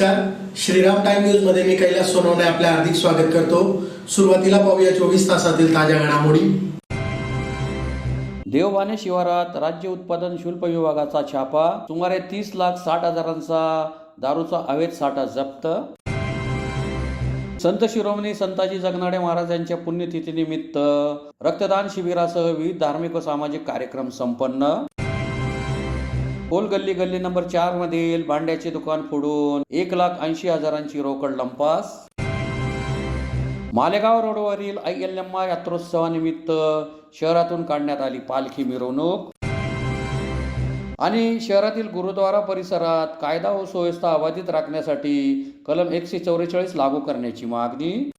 नमस्कार, Shriram time news मध्ये मी कैलास सोनवणे आपले हार्दिक स्वागत करतो। सुरुवातीला पाहूया 24 तासातील ताज्या घडामोडी। देवबाने शिवारात राज्य उत्पादन शुल्क विभागाचा छापा, सुमारे 30,60,000चा दारूचा अवैध साठा जप्त। संत शिरोमणी संताजी जगनाडे महाराजांच्या पुण्यतिथीनिमित्त रक्तदान शिबिरासह विविध धार्मिक व सामाजिक कार्यक्रम संपन्न। कोल गल्ली गल्ली नंबर 4 मधील भांड्याचे दुकान फोडून 1,80,000ची रोकड लंपास। मालेगाव रोडवरील अय्यल्यम्मा यात्रोत्सवानिमित्त शहरातून काढण्यात आली पालखी मिरवणूक। आणि शहरातील गुरुद्वारा परिसरात कायदा व सुव्यवस्था अबाधित राखण्यासाठी कलम 144 लागू करण्याची मागणी।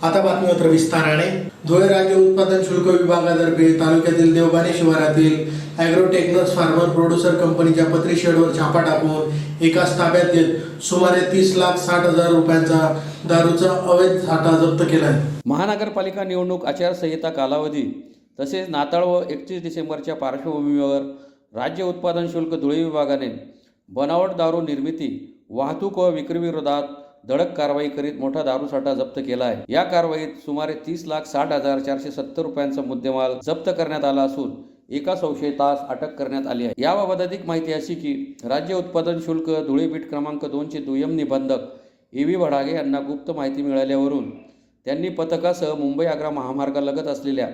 आता बातमीपत्र विस्ताराने। धुळे राज्य उत्पादन शुल्क विभागातर्फे तालुक्यातील देवबाने शिवारातील ॲग्रोटेक्नस फार्मर प्रोड्युसर कंपनीच्या पत्री शेडवर छापा टाकून एकाच ताब्यात घेत सुमारे 30,60,000 रुपयांचा दारूचा अवैध साठा जप्त केला आहे। महानगरपालिका निवडणूक आचारसंहिता कालावधी तसेच नाताळ व 31 डिसेंबरच्या पार्श्वभूमीवर राज्य उत्पादन शुल्क धुळे विभागाने बनावट दारू निर्मिती, वाहतूक व विक्रीविरोधात धडक कारवाई करीत मोठा दारूसाठा जप्त केला आहे। या कारवाईत सुमारे 30,60,470 रुपयांचा मुद्देमाल जप्त करण्यात आला असून एका संशयितास अटक करण्यात आली आहे। याबाबत अधिक माहिती अशी की राज्य उत्पादन शुल्क धुळे बीट क्रमांक 2 चे दुय्यम निबंधक ए.व्ही. भडागे यांना गुप्त माहिती मिळाल्यावरून त्यांनी पथकासह मुंबई आग्रा महामार्गालगत असलेल्या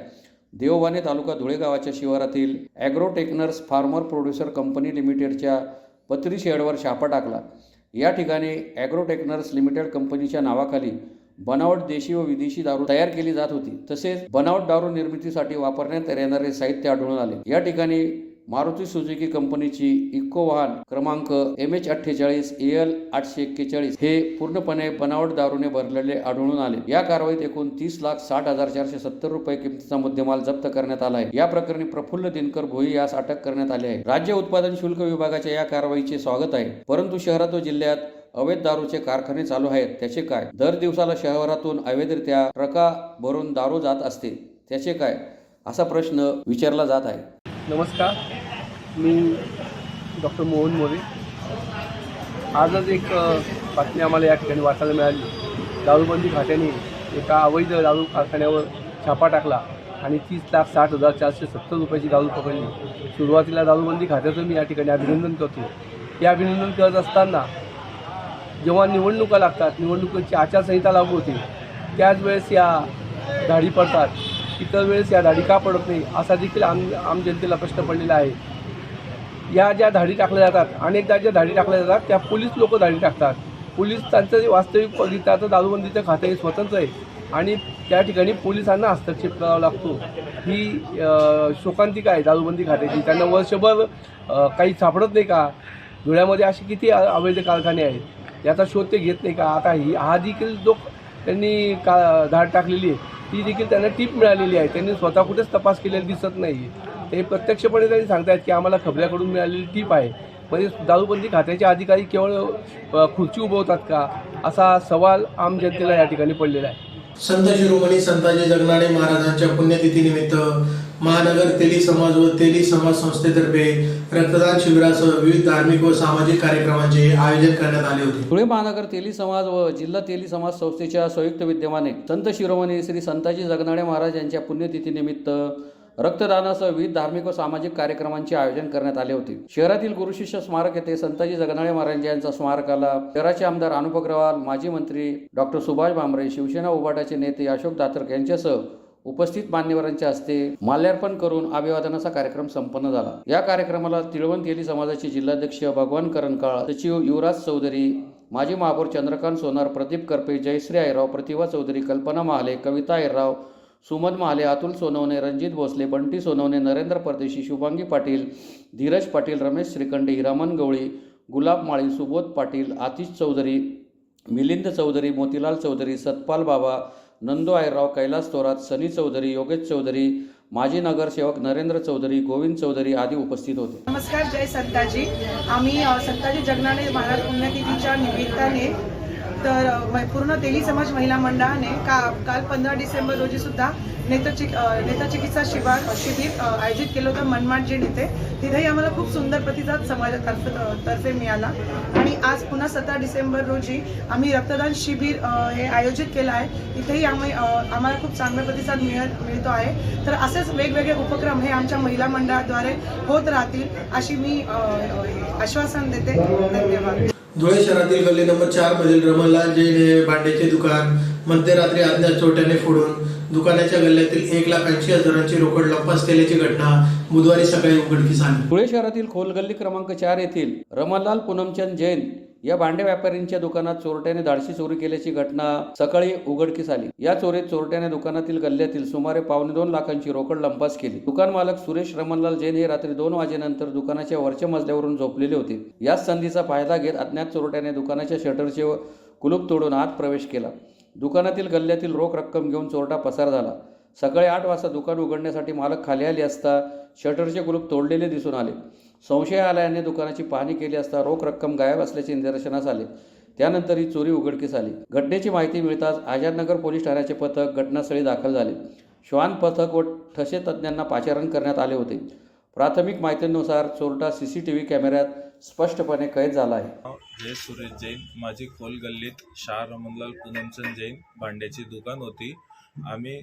देवबाने तालुका धुळे गावाच्या शिवारातील ॲग्रोटेक्नर्स फार्मर प्रोड्युसर कंपनी लिमिटेडच्या पत्री शेडवर छापा टाकला। या ठिकाणी ॲग्रोटेक्नर्स लिमिटेड कंपनीच्या नावाखाली बनावट देशी व विदेशी दारू तयार केली जात होती। तसेच बनावट दारू निर्मितीसाठी वापरण्यात येणारे साहित्य आढळून आले। या ठिकाणी मारुती सुझुकी कंपनीची इको वाहन क्रमांक MH48 AL 841 हे पूर्णपणे बनावट दारूने भरलेले आढळून आले। या कारवाईत एकूण 30,60,470 रुपये किमतीचा मुद्देमाल जप्त करण्यात आला आहे। या प्रकरणी प्रफुल्ल दिनकर भोई यास अटक करण्यात आली आहे। राज्य उत्पादन शुल्क विभागाच्या या कारवाईचे स्वागत आहे, परंतु शहरात व जिल्ह्यात अवैध दारूचे कारखाने चालू आहेत, त्याचे काय? दर दिवसाला शहरातून अवैधरित्या ट्रका भरून दारू जात असते, त्याचे काय? असा प्रश्न विचारला जात आहे। नमस्कार, मी डॉक्टर मोहन मोरे। आजच एक बातमी आम्हाला या ठिकाणी वाचायला मिळाली। दारूबंदी खात्याने एका अवैध दारू कारखान्यावर छापा टाकला आणि 30,60,470 रुपयाची दारू पकडली। सुरुवातीला दारूबंदी खात्याचं मी या ठिकाणी अभिनंदन करतो। हे अभिनंदन करत असताना जेव्हा निवडणुका लागतात, निवडणुकीची आचारसंहिता लागू होते, त्याच वेळेस या धाडी पडतात। इतर वेळेस या धाडी का पडत नाही असा देखील आम जनतेला प्रश्न पडलेला आहे। या ज्या धाडी टाकल्या जातात, अनेकदा ज्या धाडी टाकल्या जातात त्या पोलीस लोक धाडी टाकतात। पोलीस त्यांचं जे वास्तविक बघितलं तर दारूबंदीचं खातं हे स्वतंत्र आहे आणि त्या ठिकाणी पोलिसांना हस्तक्षेप करावा लागतो। ही शोकांतिका आहे दारूबंदी खात्याची। त्यांना वर्षभर काही सापडत नाही का? धुळ्यामध्ये असे किती अवैध कारखाने आहेत, याचा शोध ते घेत नाही का? आता हा देखील जो त्यांनी धाड टाकलेली आहे ती देखील त्यांना टीप मिळालेली आहे। त्यांनी स्वतः कुठेच तपास केलेला दिसत नाही। ते प्रत्यक्षपणे त्यांनी सांगतायत की आम्हाला खबऱ्याकडून मिळालेली टीप आहे। म्हणजे दारूबंदी खात्याचे अधिकारी केवळ खुर्ची उभवतात का, असा सवाल आम जनतेला या ठिकाणी पडलेला आहे। संत शिरोमणी संताजी जगनाडे महाराजांच्या पुण्यतिथीनिमित्त महानगर तेली समाज व तेली समाज संस्थेतर्फे रक्तदान शिबिरासह विविध धार्मिक व सामाजिक कार्यक्रमांचे आयोजन करण्यात आले होते। धुळे महानगर तेली समाज व जिल्हा तेली समाज संस्थेच्या संयुक्त विद्यमाने संत शिरोमणी श्री संताजी जगनाडे महाराज यांच्या पुण्यतिथीनिमित्त रक्तदानासह विविध धार्मिक व सामाजिक कार्यक्रमांचे आयोजन करण्यात आले होते। शहरातील गुरुशिष्य स्मारक येथे संताजी जगनाडे महाराज यांच्या स्मारकाला शहराचे आमदार अनुप अग्रवाल, माजी मंत्री डॉक्टर सुभाष भामरे, शिवसेना उभाटाचे नेते अशोक दातरक यांच्यासह उपस्थित मान्यवरांच्या हस्ते माल्यार्पण करून अभिवादनाचा कार्यक्रम संपन्न झाला। या कार्यक्रमाला तिळवण तेली समाजाचे जिल्हाध्यक्ष भगवान करणकाळ, सचिव युवराज चौधरी, माजी महापौर चंद्रकांत सोनार, प्रदीप करपे, जयश्री आयराव, प्रतिभा चौधरी, कल्पना महाले, कविता आयराव, सुमन महाले, अतुल सोनवणे, रणजित भोसले, बंटी सोनवणे, नरेंद्र परदेशी, शुभांगी पाटील, धीरज पाटील, रमेश श्रीखंडे, हिरामन गवळी, गुलाब माळी, सुबोध पाटील, आतिश चौधरी, मिलिंद चौधरी, मोतीलाल चौधरी, सतपाल बाबा, नंदू आयराव, कैलास थोरात, सनी चौधरी, योगेश चौधरी, माजी नगरसेवक नरेंद्र चौधरी, गोविंद चौधरी आदी उपस्थित होते। नमस्कार, जय संताजी। आम्ही संताजी जगनाडे महाराज पुण्यतिथीच्या निमित्ताने तर पूर्ण तेली समाज महिला मंडळाने काल 15 डिसेंबर रोजी सुद्धा नेत्रचिकित्सा शिबिर आयोजित केलं होतं मनमाड जे नेते. तिथेही आम्हाला खूप सुंदर प्रतिसाद समाजातर्फे मिळाला आणि आज पुन्हा 17 डिसेंबर रोजी आम्ही रक्तदान शिबिर हे आयोजित केलं आहे. इथेही आम्हाला खूप चांगला प्रतिसाद मिळतो आहे. तर असेच वेगवेगळे उपक्रम हे आमच्या महिला मंडळाद्वारे होत राहतील अशी मी आश्वासन देते. धन्यवाद. धुळे शहरातील गल्ली नंबर 4 मधील रमणलाल जैन हे भांड्याचे दुकान मध्यरात्री अज्ञात चोरट्याने फोडून दुकानाच्या गल्ल्यातील 1,80,000ची रोकड लंपास केल्याची घटना बुधवारी सकाळी उघडकीस आली. धुळे शहरातील खोलगल्ली क्रमांक 4 येथील रमणलाल पूनमचंद जैन या भांडे व्यापाऱ्यांच्या दुकानात चोरट्याने धाडसी चोरी केल्याची घटना सकाळी उघडकीस आली. या चोरीत चोरट्याने दुकानातील गल्ल्यातील सुमारे 2.25 लाखांची रोकड लंपास केली. दुकान मालक सुरेश रमणलाल जैन हे रात्री 2 वाजेनंतर दुकानाच्या वरच्या मजल्यावरून झोपलेले होते. याच संधीचा फायदा घेत अज्ञात चोरट्याने दुकानाच्या शटरचे कुलूप तोडून आत प्रवेश केला. दुकानातील गल्ल्यातील रोख रक्कम घेऊन चोरटा पसार झाला. सकाळी 8 वाजता दुकान उघडण्यासाठी मालक खाली आले असता शटरचे कुलूप तोडलेले दिसून आले. संशय आल्याने दुकानाची पाहणी केली असता रोख रक्कम गायब असल्याचे निदर्शनास आले. त्यानंतर ही चोरी उघडकीस आली. घटनेची माहिती मिळताच आझादनगर पोलीस ठाण्याचे पथक घटनास्थळी दाखल झाले. श्वान पथक व ठसे तज्ज्ञांना पाचारण करण्यात आले होते. प्राथमिक माहितीनुसार चोरटा CCTV कॅमेऱ्यात स्पष्टपणे कैद झाला आहे. जय सुरेश जैन. माझी खोल गल्लीत शाह रमणलाल पूनमचंद जैन भांड्याची दुकान होती. आम्ही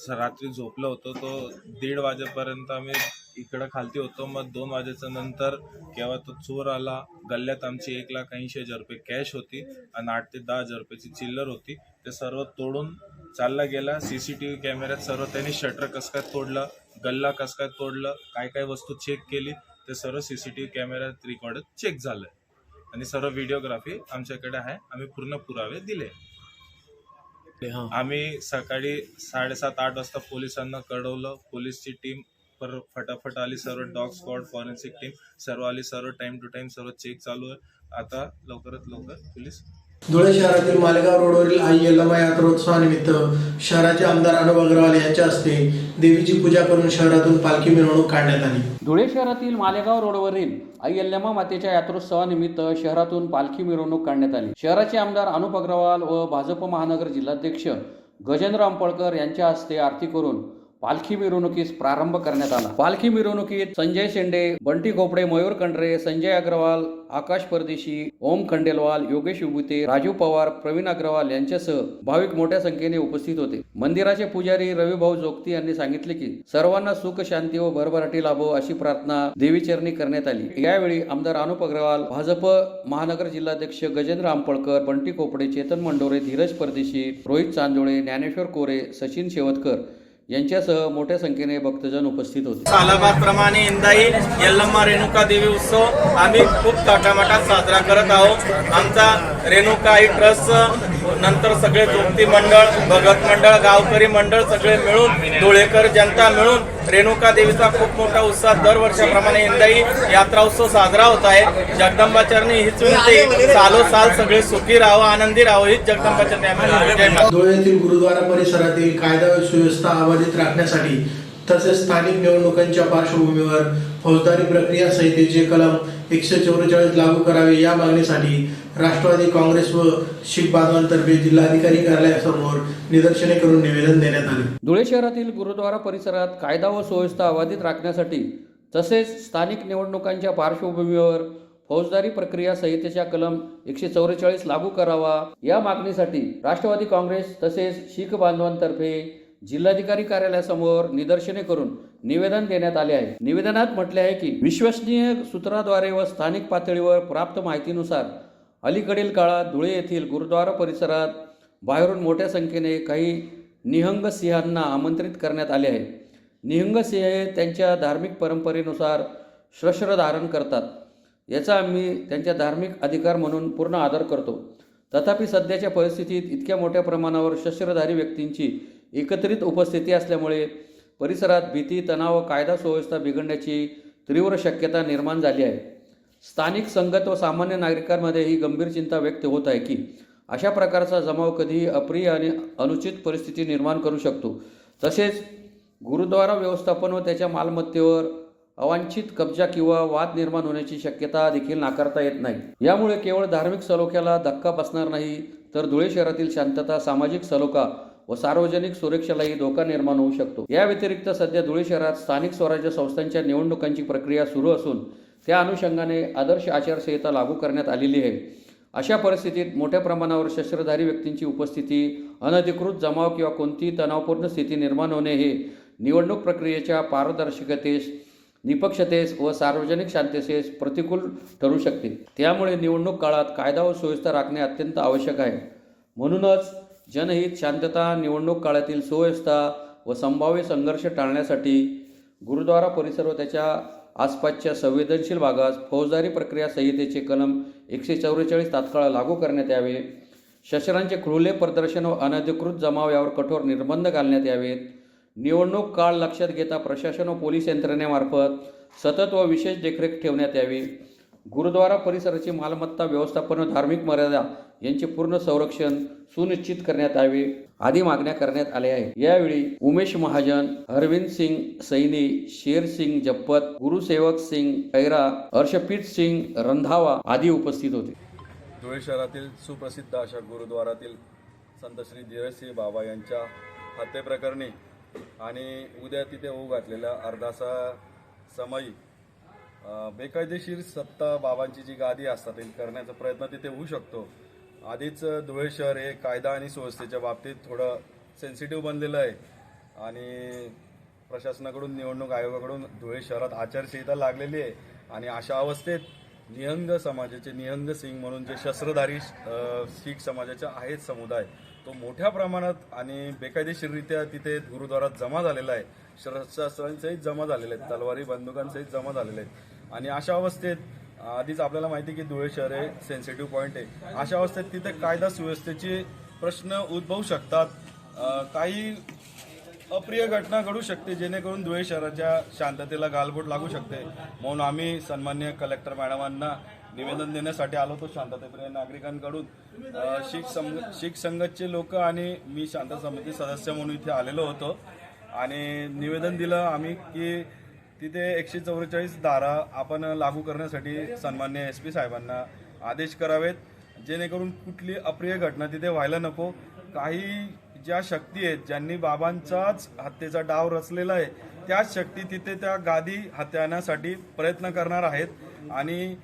रात्री झोपलो होतो. तो 1:30 वाजेपर्यंत आम्ही इकडं खालती होतो. मग 2 वाजेच्या नंतर केव्हा तो चोर आला. गल्ल्यात आमची 1,80,000 रुपये कॅश होती आणि 8 ते 10,000 रुपयाची चिल्लर होती. ते सर्व तोडून चालला गेला. CCTV कॅमेऱ्यात सर्व त्यांनी शटर कसं काय तोडलं, गल्ला कसं काय तोडलं, काय काय वस्तू चेक केली ते सर्व CCTV कॅमेऱ्यात रेकॉर्ड चेक झालं आणि सर्व व्हिडिओग्राफी आमच्याकडे आहे. आम्ही पूर्ण पुरावे दिले. आम्ही सकाळी 7:30-8 वाजता पोलिसांना कळवलं. पोलीसची टीम फटाफट आली. सर्व डॉग स्क्वॉड, फॉरेन्सिक टीम सर्व आली. सर्व टाइम टू टाइम सर्व चेक चालू आहे. आता लवकरात लवकर पोलीस. धुळे शहरातील मालेगाव रोडवरील आई यल्लमा यात्रोत्सवानिमित्त शहराचे आमदार अनुभव अग्रवाल यांच्या हस्ते देवीची पूजा करून शहरातून पालखी मिरवणूक काढण्यात आली. धुळे शहरातील मालेगाव रोडवरील आई यल्लमा मातेच्या यात्रोत्सवानिमित्त शहरातून पालखी मिरवणूक काढण्यात आली. शहराचे आमदार अनुभव अग्रवाल व भाजप महानगर जिल्हाध्यक्ष गजेंद्र अंपळकर यांच्या हस्ते आरती करून पालखी मिरवणुकीस प्रारंभ करण्यात आला. पालखी मिरवणुकीत संजय शेंडे, बंटी खोपडे, मयूर कंडरे, संजय अग्रवाल, आकाश परदेशी, ओम खंडेलवाल, योगेश विभूते, राजू पवार, प्रवीण अग्रवाल यांच्यासह भाविक मोठ्या संख्येने उपस्थित होते. मंदिराचे पुजारी रविभाऊ जोगती यांनी सांगितले की सर्वांना सुख, शांती व भरभराटी लाभो अशी प्रार्थना देवीचरणी करण्यात आली. यावेळी आमदार अनुप अग्रवाल, भाजप महानगर जिल्हाध्यक्ष गजेंद्र अंपळकर, बंटी खोपडे, चेतन मंडोरे, धीरज परदेशी, रोहित चांदोळे, ज्ञानेश्वर कोरे, सचिन शेवतकर यांच्यासह मोठ्या संख्येने भक्तजन उपस्थित होते. सालाबादप्रमाणे यंदाही यल्लम्मा रेणुका देवी उत्सव आम्ही खूप थाटामाटात साजरा करत आहोत. आमचा रेणुकाई ट्रस्ट नंतर सगळे जोगती मंडळ, भगत मंडळ, गावकरी मंडळ सगळे मिळून, धुळेकर जनता मिळून रेणुका देवीचा खूप मोठा उत्साह दरवर्षाप्रमाणे यंदाही यात्रा उत्सव साजरा होत आहे. जगदंबाचरणी हीच विनंती, सालोसाल सगळे सुखी राहावं, आनंदी राहावं हीच जगदंबाचरणी आम्ही जय माता. धुळे येथील गुरुद्वारा परिसरातील कायदा व सुव्यवस्था अबाधित राखण्यासाठी तसेच स्थानिक निवडणुकांच्या पार्श्वभूमीवर फौजदारी प्रक्रिया संहितेचे कलम 144 लागू करावे या मागणीसाठी राष्ट्रवादी काँग्रेस व शीख बांधवांतर्फे जिल्हाधिकारी कार्यालयासमोर निदर्शने करून निवेदन देण्यात आले. धुळे शहरातील गुरुद्वारा परिसरात कायदा व सुव्यवस्था अबाधित राखण्यासाठी तसेच स्थानिक निवडणुकांच्या पार्श्वभूमीवर फौजदारी प्रक्रिया संहितेच्या कलम 144 लागू करावा या मागणीसाठी राष्ट्रवादी काँग्रेस तसेच शीख बांधवांतर्फे जिल्हाधिकारी कार्यालयासमोर निदर्शने करून निवेदन देण्यात आले आहे. निवेदनात म्हटले आहे की विश्वसनीय सूत्राद्वारे व स्थानिक पातळीवर प्राप्त माहितीनुसार अलीकडील काळात धुळे येथील गुरुद्वारा परिसरात बाहेरून मोठ्या संख्येने काही निहंग सिंहांना आमंत्रित करण्यात आले आहे. निहंग सिंह हे त्यांच्या धार्मिक परंपरेनुसार शस्त्र धारण करतात. याचा आम्ही त्यांच्या धार्मिक अधिकार म्हणून पूर्ण आदर करतो. तथापि सध्याच्या परिस्थितीत इतक्या मोठ्या प्रमाणावर शस्त्रधारी व्यक्तींची एकत्रित उपस्थिती असल्यामुळे परिसरात भीती, तणाव व कायदा सुव्यवस्था बिघडण्याची तीव्र शक्यता निर्माण झाली आहे. स्थानिक संगत व सामान्य नागरिकांमध्ये ही गंभीर चिंता व्यक्त होत आहे की अशा प्रकारचा जमाव कधीही अप्रिय आणि अनुचित परिस्थिती निर्माण करू शकतो. तसेच गुरुद्वारा व्यवस्थापन व त्याच्या मालमत्तेवर अवांछित कब्जा किंवा वाद निर्माण होण्याची शक्यता देखील नाकारता येत नाही. यामुळे केवळ धार्मिक सलोख्याला धक्का बसणार नाही, तर धुळे शहरातील शांतता, सामाजिक सलोखा व सार्वजनिक सुरक्षेलाही धोका निर्माण होऊ शकतो. या व्यतिरिक्त सध्या धुळे शहरात स्थानिक स्वराज्य संस्थांच्या निवडणुकांची प्रक्रिया सुरू असून त्या अनुषंगाने आदर्श आचारसंहिता लागू करण्यात आलेली आहे. अशा परिस्थितीत मोठ्या प्रमाणावर शस्त्रधारी व्यक्तींची उपस्थिती, अनधिकृत जमाव किंवा कोणतीही तणावपूर्ण स्थिती निर्माण होणे हे निवडणूक प्रक्रियेच्या पारदर्शकतेस, निपक्षतेस व सार्वजनिक शांततेस प्रतिकूल ठरू शकते. त्यामुळे निवडणूक काळात कायदा व सुव्यवस्था राखणे अत्यंत आवश्यक आहे. म्हणूनच जनहित, शांतता, निवडणूक काळातील सुव्यवस्था व संभाव्य संघर्ष टाळण्यासाठी गुरुद्वारा परिसर व त्याच्या आसपासच्या संवेदनशील भागात फौजदारी प्रक्रिया संहितेचे कलम 144 तात्काळ लागू करण्यात यावे. शस्त्रांचे खुले प्रदर्शन व अनधिकृत जमाव यावर कठोर निर्बंध घालण्यात यावेत. निवडणूक काळ लक्षात घेता प्रशासन व पोलीस यंत्रणेमार्फत सतत व विशेष देखरेख ठेवण्यात यावी. गुरुद्वारा परिसराची मालमत्ता व्यवस्थापन व धार्मिक मर्यादा यांचे पूर्ण संरक्षण सुनिश्चित करण्यात यावे आदी मागण्या करण्यात आल्या आहेत. यावेळी उमेश महाजन, अरविंद सिंग सैनी, शेर सिंग जप्पत, गुरुसेवक सिंग खैरा, अर्शप्रीत सिंग रंधावा आदी उपस्थित होते. धुळे शहरातील सुप्रसिद्ध अशा गुरुद्वारातील संत श्री धीरजसिंह बाबा यांच्या हत्येप्रकरणी आणि उद्या तिथे होऊ घातलेल्या अर्धासा समयी बेकायदेशीर सत्ता बाबांची जी गादी असतात ती करण्याचा प्रयत्न तिथे होऊ शकतो. आधीच धुळे शहर हे कायदा आणि सुव्यवस्थेच्या बाबतीत थोडं सेन्सिटिव्ह बनलेलं आहे आणि प्रशासनाकडून, निवडणूक आयोगाकडून धुळे शहरात आचारसंहिता लागलेली आहे. आणि अशा अवस्थेत निहंग समाजाचे निहंग सिंग म्हणून जे शस्त्रधारी शीख समाजाचे आहेत समुदाय, तो मोठ्या प्रमाणात आणि बेकायदेशीररित्या तिथे गुरुद्वारात जमा झालेला आहे. शस्त्रांसहित जमा झालेले आहेत, तलवारी बंदुकांसहित जमा झालेले आहेत. आणि अशा अवस्थेत आधीच आपल्याला माहिती आहे की धुळे शहर हे सेन्सिटिव्ह पॉईंट आहे. अशा अवस्थेत तिथे कायदा सुव्यवस्थेचे प्रश्न उद्भवू शकतात. काही अप्रिय घटना घडू शकते जेणेकरून धुळे शहराच्या शांततेला गालबोट लागू शकते. म्हणून आम्ही सन्माननीय कलेक्टर मॅडमांना निवेदन देण्यासाठी आलो होतो शांततेप्रिय नागरिकांकडून. शीख संघटचे लोक आणि मी शांत समिती सदस्य म्हणून इथे आलेलो होतो आणि निवेदन दिलं आम्ही की तिथे 144 धारा आपण लागू करण्यासाठी सन्माननीय SP साहेबांना आदेश करावेत, जेणेकरून कुठली अप्रिय घटना तिथे व्हायला नको. काही ज्या शक्ती आहेत ज्यांनी बाबांचाच हत्येचा डाव रचलेला आहे, त्याच शक्ती तिथे त्या गादी हत्याण्यासाठी प्रयत्न करणार आहेत. आणि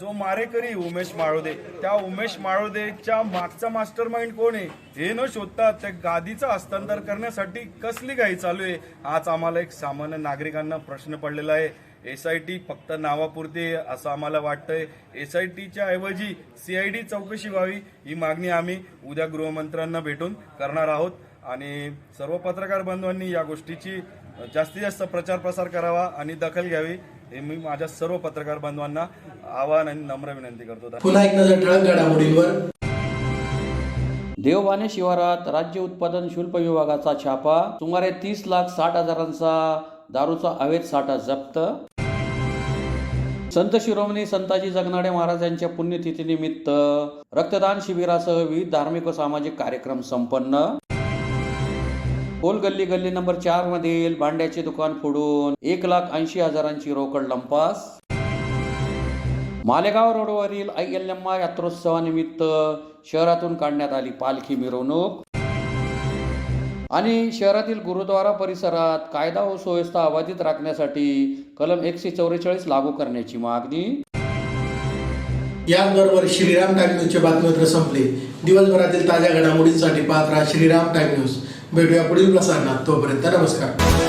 जो मारेकरी उमेश माळोदे, त्या उमेश माळोदेच्या मागचा मास्टर माइंड कोण आहे हे न शोधता त्या गादीचं हस्तांतर करण्यासाठी कसली घाई चालू आहे, हाच आम्हाला एक सामान्य नागरिकांना प्रश्न पडलेला आहे. SIT फक्त नावापुरती असं आम्हाला वाटतंय. SITच्या ऐवजी CID चौकशी व्हावी ही मागणी आम्ही उद्या गृहमंत्र्यांना भेटून करणार आहोत. आणि सर्व पत्रकार बंधूंनी या गोष्टीची जास्तीत जास्त प्रचार प्रसार करावा आणि दखल घ्यावी हे मी माझ्या सर्व पत्रकार बांधवांना आवाहन आणि नम्र विनंती करतो. पुन्हा एक नजर ठळक घडामोडींवर. देवबाने शिवारात राज्य उत्पादन शुल्क विभागाचा छापा. सुमारे 30,60,000चा दारूचा अवैध साठा जप्त. संत शिरोमणी संताजी जगनाडे महाराज यांच्या पुण्यतिथीनिमित्त रक्तदान शिबिरासह विविध धार्मिक व सामाजिक कार्यक्रम संपन्न. कोलगल्ली गल्ली नंबर 4 मधील भांड्याचे दुकान फोडून 1,80,000ची रोकड लंपास. मालेगाव रोडवरील अय्यल्यम्मा यात्रोत्सवानिमित्त शहरातून काढण्यात आली पालखी मिरवणूक. आणि शहरातील गुरुद्वारा परिसरात कायदा व सुव्यवस्था अबाधित राखण्यासाठी कलम 144 लागू करण्याची मागणी. याबरोबर श्रीराम टाइम न्यूजचे बातमीपत्र संपले. दिवसभरातील ताज्या घडामोडींसाठी पाहत राहा श्रीराम टाइम न्यूज. भेटूया पुढील प्रसारणात. तोपर्यंत नमस्कार.